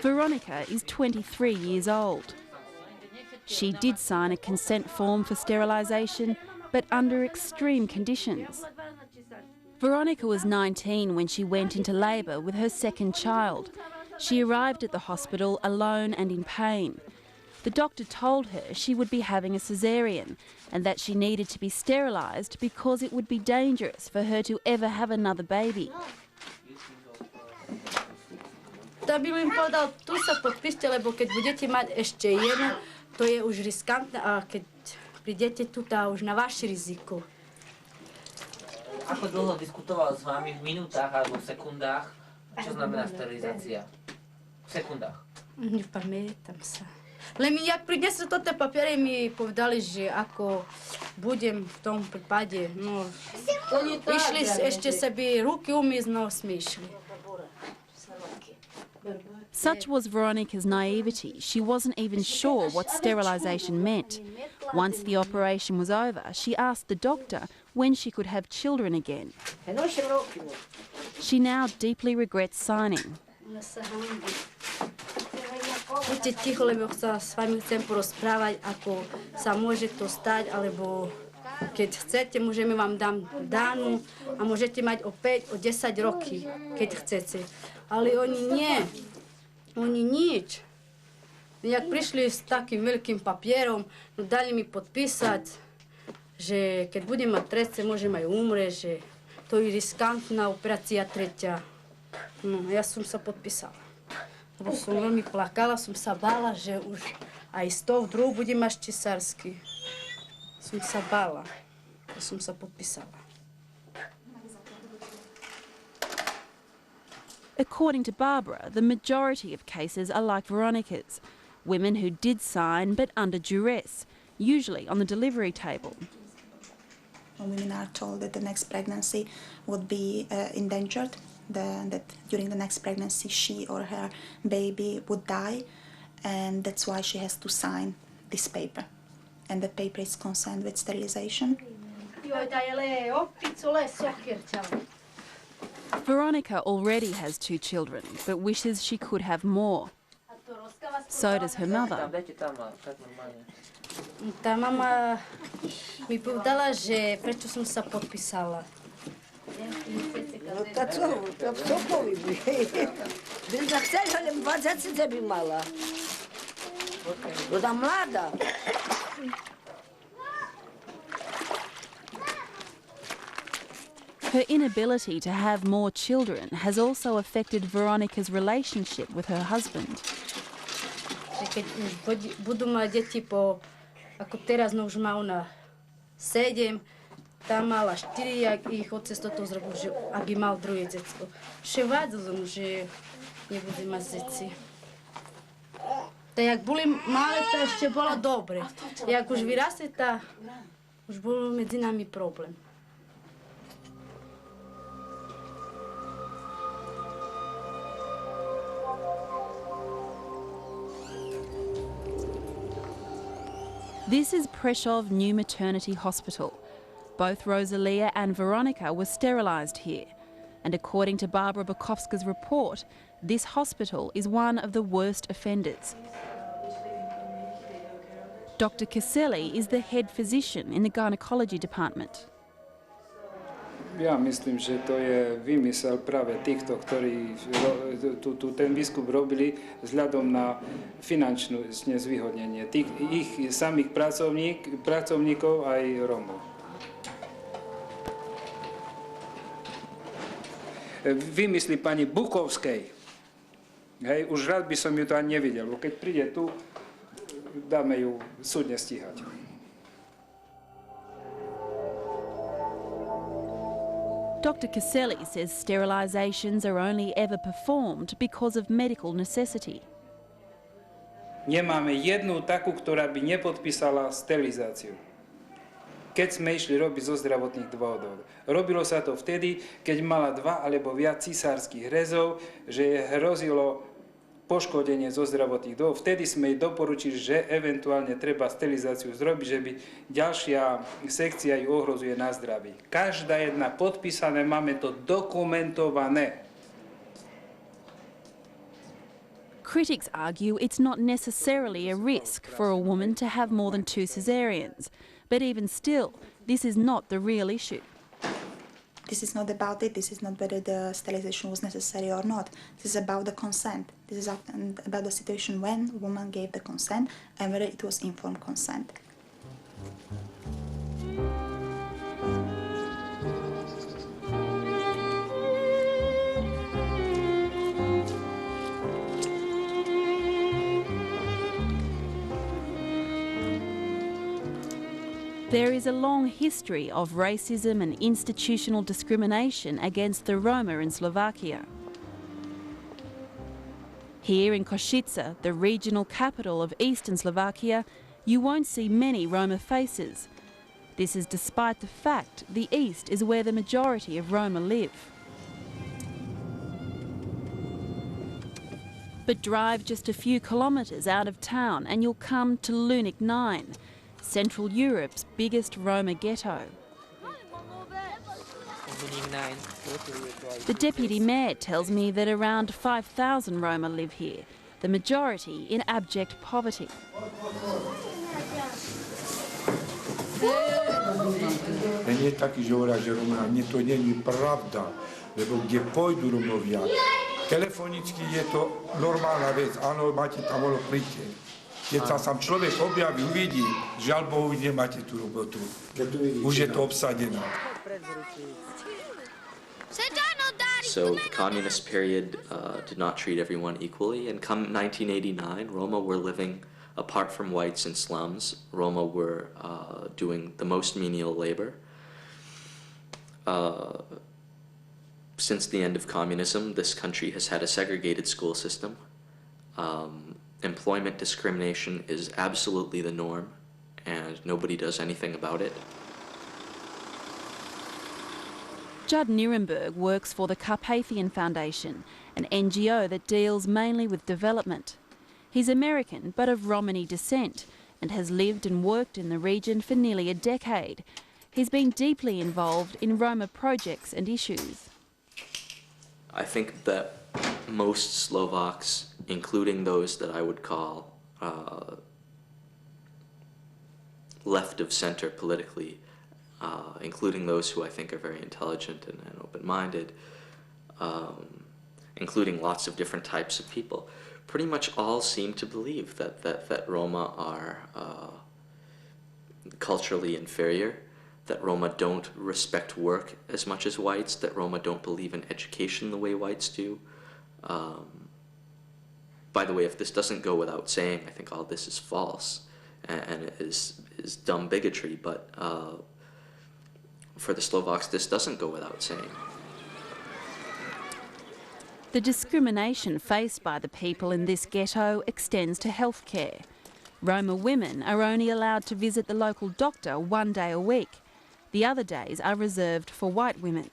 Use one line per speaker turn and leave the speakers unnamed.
Veronica is 23 years old. She did sign a consent form for sterilisation, but under extreme conditions. Veronica was 19 when she went into labour with her second child. She arrived at the hospital alone and in pain. The doctor told her she would be having a caesarean and that she needed to be sterilised because it would be dangerous for her to ever have another baby.
Da bi im povedal, tu sa podpíšte, lebo keď budete mať ešte jednu, to je už riskantné, a keď prídete tu, tá už na vaše riziko.
Ako dlho diskutoval s vami v minútach alebo v sekundách? Čo znamená sterilizácia? V sekundách?
Nepamätám sa. Len mi, jak prinesli toto papiere, mi povedali, že ako budem v tom prípade. No, išli ešte sebi ruky umyť, no sme išli.
Such was Veronica's naivety. She wasn't even sure what sterilisation meant. Once the operation was over, she asked the doctor when she could have children again. She now deeply regrets signing.
Buďte ticho, lebo sa s vami chcem porozprávať, ako sa môže to stať, alebo keď chcete, môžeme vám dám dánu a môžete mať o 5, o 10 roky, keď chcete. Ale oni nie. Oni nič. Jak prišli s takým veľkým papierom, no dali mi podpísať, že keď budem mať trece, môžem aj umrieť, že to je riskantná operácia tretia. No, ja som sa podpísala. Lebo som veľmi plakala, som sa bála, že už aj z toho druhu budem mať cisársky. Som sa bála, že som sa podpísala.
According to Barbara, the majority of cases are like Veronica's. Women who did sign, but under duress, usually on the delivery table.
Women are told that the next pregnancy would be endangered, that during the next pregnancy she or her baby would die, and that's why she has to sign this paper. And the paper is consent with sterilisation.
Veronica already has 2 children, but wishes she could have more. So does her mother.
Tá mama mi povedala, že prečo som sa podpísala.
No to co powiem? Bym zachcela, ale 20 by mala. Bo ta mlada.
Her inability to have more children has also affected Veronica's relationship with her husband.
Keď už budú mať deti ako teraz, no už má ona 7, tá mala 4, jak ich otec toto zrobil, že aby mal druhé decko. Že vadilo, že nebude mať deti. Tak jak boli malé, to ešte bolo dobre. Jak už vyrastie, tá už bol medzi nami problém.
This is Prešov New Maternity Hospital. Both Rosalia and Veronica were sterilised here. And according to Barbara Bukovska's report, this hospital is one of the worst offenders. Dr. Kaseli is the head physician in the gynecology department.
Ja myslím, že to je vymysel práve týchto, ktorí ten výskum robili vzhľadom na finančné zvýhodnenie ich samých pracovníkov aj Rómov. Vymyslí pani Bukovskej. Hej, už rád by som ju to ani nevidel, bo keď príde tu, dáme ju súdne stíhať.
Dr. Kaseli says sterilisations are only ever performed because of medical necessity.
Nemáme jednu takú, ktorá by nepodpísala sterilizáciu. Keď sme išli robiť zo zdravotných dôvodov. Robilo sa to vtedy, keď mala 2 alebo viac cisárskych rezov, že je hrozilo poškodenie zo zdravotných dôvodov. Vtedy sme jej doporučili, že eventuálne treba sterilizáciu zrobiť, že by ďalšia sekcia ju ohrozuje na zdraví. Každá jedna podpísané, máme to dokumentované.
Critics argue it's not necessarily a risk for a woman to have more than 2 cesareans, but even still, this is not the real issue.
This is not about it. This is not whether the sterilization was necessary or not. This is about the consent. This is about the situation when a woman gave the consent and whether it was informed consent.
There is a long history of racism and institutional discrimination against the Roma in Slovakia. Here in Košice, the regional capital of eastern Slovakia, you won't see many Roma faces. This is despite the fact the east is where the majority of Roma live. But drive just a few kilometres out of town and you'll come to Lunik 9, Central Europe's biggest Roma ghetto. The deputy mayor tells me that around 5,000 Roma live here, the majority in abject poverty.
Nie taki, że ora, że Roma, nie to nie jest prawda, lebo gdzie pójdą Romovia, telefonicky je to normálna vec, áno, máte tam bolo príďte. Keď sa sám človek objaví, uvidí, žiaľ Bohu, nemáte tú robotu. Už je to obsadené.
So the communist period did not treat everyone equally, and come 1989, Roma were living apart from whites in slums. Roma were doing the most menial labor. Since the end of communism, this country has had a segregated school system. Employment discrimination is absolutely the norm, and nobody does anything about it.
Judd Nirenberg works for the Carpathian Foundation, an NGO that deals mainly with development. He's American but of Romani descent and has lived and worked in the region for nearly a decade. He's been deeply involved in Roma projects and issues.
I think that most Slovaks, including those that I would call left of center politically, including those who I think are very intelligent and open-minded, including lots of different types of people, pretty much all seem to believe that Roma are culturally inferior, that Roma don't respect work as much as whites, that Roma don't believe in education the way whites do. By the way, if this doesn't go without saying, I think all this is false and it is dumb bigotry, but for the Slovaks, this doesn't go without saying.
The discrimination faced by the people in this ghetto extends to healthcare. Roma women are only allowed to visit the local doctor 1 day a week. The other days are reserved for white women.